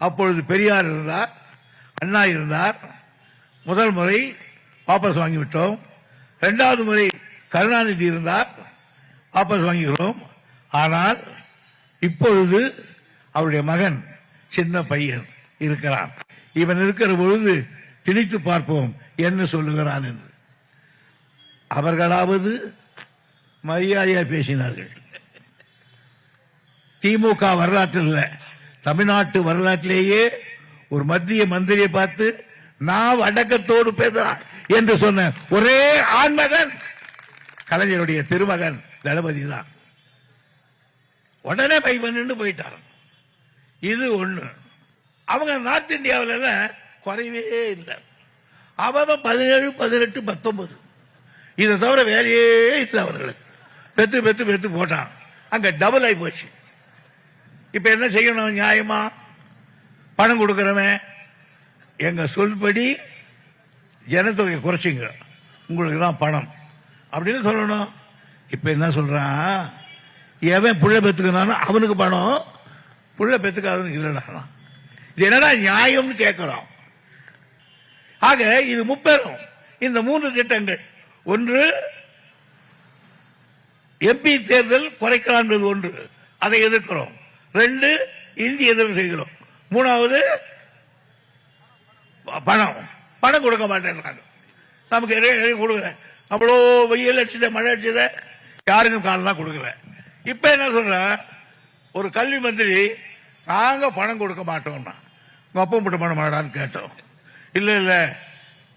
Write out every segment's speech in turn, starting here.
அப்பொழுது பெரியார் இருந்தார், அண்ணா இருந்தார். முதல் முறை வாபஸ் வாங்கிவிட்டோம். இரண்டாவது முறை கருணாநிதி இருந்தார், வாபஸ் வாங்குகிறோம். ஆனால் இப்பொழுது அவருடைய மகன் சின்ன பையன் இருக்கிறான். இவன் இருக்கிற பொழுது திணித்து பார்ப்போம் என்ன சொல்லுகிறான் என்று. அவர்களாவது மரியாதையா பேசினார்கள். திமுக வரலாற்றில் தமிழ்நாட்டு வரலாற்றிலேயே ஒரு மத்திய மந்திரியை பார்த்து நான் அடக்கத்தோடு பேசுறான் என்று சொன்ன ஒரே ஆண்மகன் கலைஞருடைய திருமகன் தளபதி தான். உடனே பை பண்ணு போயிட்டார். இது ஒண்ணு. அவங்க நார்த் இந்தியாவில் குறைவே இல்லை. அவன் 17, 18, 19 இதை தவிர வேலையே இல்லை அவர்களுக்கு. பெத்து பெத்து பெத்து போட்டான். அங்க டபுள் ஆகி போச்சு. இப்ப என்ன செய்யணும்? நியாயமா பணம் கொடுக்கிறவன் எங்க சொல்படி ஜனத்தொகை குறைச்சிங்க, உங்களுக்கு தான் பணம் அப்படின்னு சொல்லணும். இப்ப என்ன சொல்றான்? எவன் புள்ள பெத்துக்கணும் அவனுக்கு பணம், புள்ள பெத்துக்காதவனுக்கு இல்லடா. இது என்னடா நியாயம்னு கேட்கிறோம். ஆக இது முப்பெரும். இந்த 3 திட்டங்கள், ஒன்று எம்பி தேர்தல் குறைக்கலாம், ஒன்று அதை எதிர்க்கிறோம். 2 இந்தி எதிர்ப்பு செய்கிறோம். 3வது பணம் கொடுக்க மாட்டேன். நமக்கு கொடுக்கல. அவ்வளோ வெயில் அடிச்சத மழை அடிச்சத யாருக்கும் காலம் கொடுக்கல. இப்ப என்ன சொல்ற? ஒரு கல்வி மந்திரி நாங்க பணம் கொடுக்க மாட்டோம்னா உங்க அப்பா மட்டும் பண்ண மாட்டான்னு கேட்டோம். இல்ல இல்ல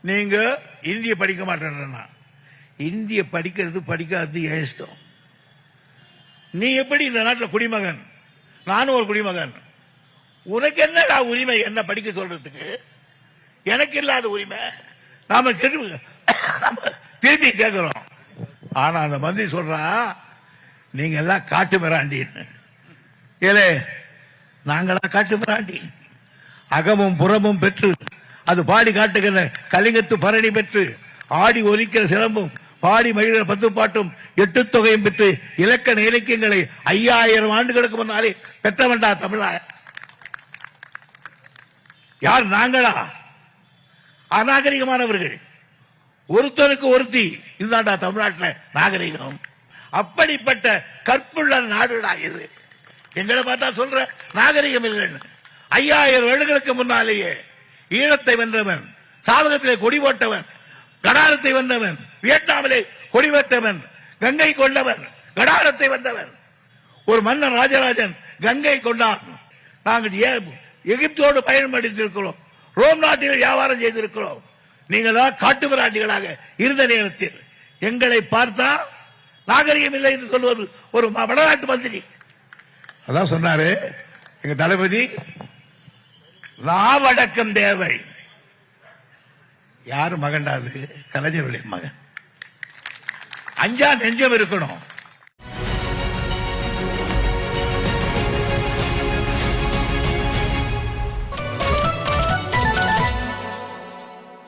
நீங்க இந்திய படிக்க மாட்டேன்னா, இந்திய படிக்கிறது படிக்காது ஏன் இஷ்டம். நீ எப்படி இந்த நாட்டில் குடிமகன், நானும் ஒரு குடிமகன், உனக்கு என்னடா உரிமை என்ன படிக்க சொல்றதுக்கு? எனக்கு இல்லாத உரிமை நாம திருப்பி கேட்கிறோம். ஆனா அந்த மந்திரி சொல்றா நீங்க எல்லாம் காட்டு மிராண்டி. ஏலே நாங்களா காட்டு மிராண்டி? அகமும் புறமும் பெற்று அது பாடி காட்டுகிற கலிங்கத்து பரணி பெற்று ஆடி ஒலிக்கிற சிலம்பும் பாடி மகிழ்கிற 10 பாட்டும் 8 தொகையும் பெற்று இலக்கண இலக்கியங்களை 5000 ஆண்டுகளுக்கு முன்னாலே பெற்றவன்டா தமிழா. யார்? நாங்களா? அநாகரிகமானவர்கள். ஒருத்தருக்கு ஒருத்தி. இதுதான்டா தமிழ்நாட்டில் நாகரிகம். அப்படிப்பட்ட கற்புள்ள நாடுடா இது. எங்களை பார்த்தா சொல்ற நாகரிகம் இல்லைன்னு. 5000 வருடங்களுக்கு முன்னாலேயே ஈழத்தை வென்றவன், சாவகத்திலே கொடி போட்டவன், கடாரத்தை வென்றவன், வியட்நாமிலே கொடி வைத்தவன், கங்கை கொண்டவன், கடாரத்தை வென்றவன் ஒரு மன்னன் ராஜராஜன் கங்கை கொண்டான். நாங்கள் எகிப்தோடு பயணம் அடித்திருக்கிறோம், ரோம் நாட்டில் வியாபாரம் செய்திருக்கிறோம். நீங்கள் தான் காட்டுமிராண்டிகளாக இருந்த நேரத்தில் எங்களை பார்த்தா நாகரிகம் இல்லை என்று சொல்வது ஒரு வடநாட்டு மந்திரி. அதான் சொன்னாரு எங்க தளபதி, நாவடக்கம் தேவை. யாரு மகன்டாது? கலைஞருடைய மகன். அஞ்சா நெஞ்சம் இருக்கணும்.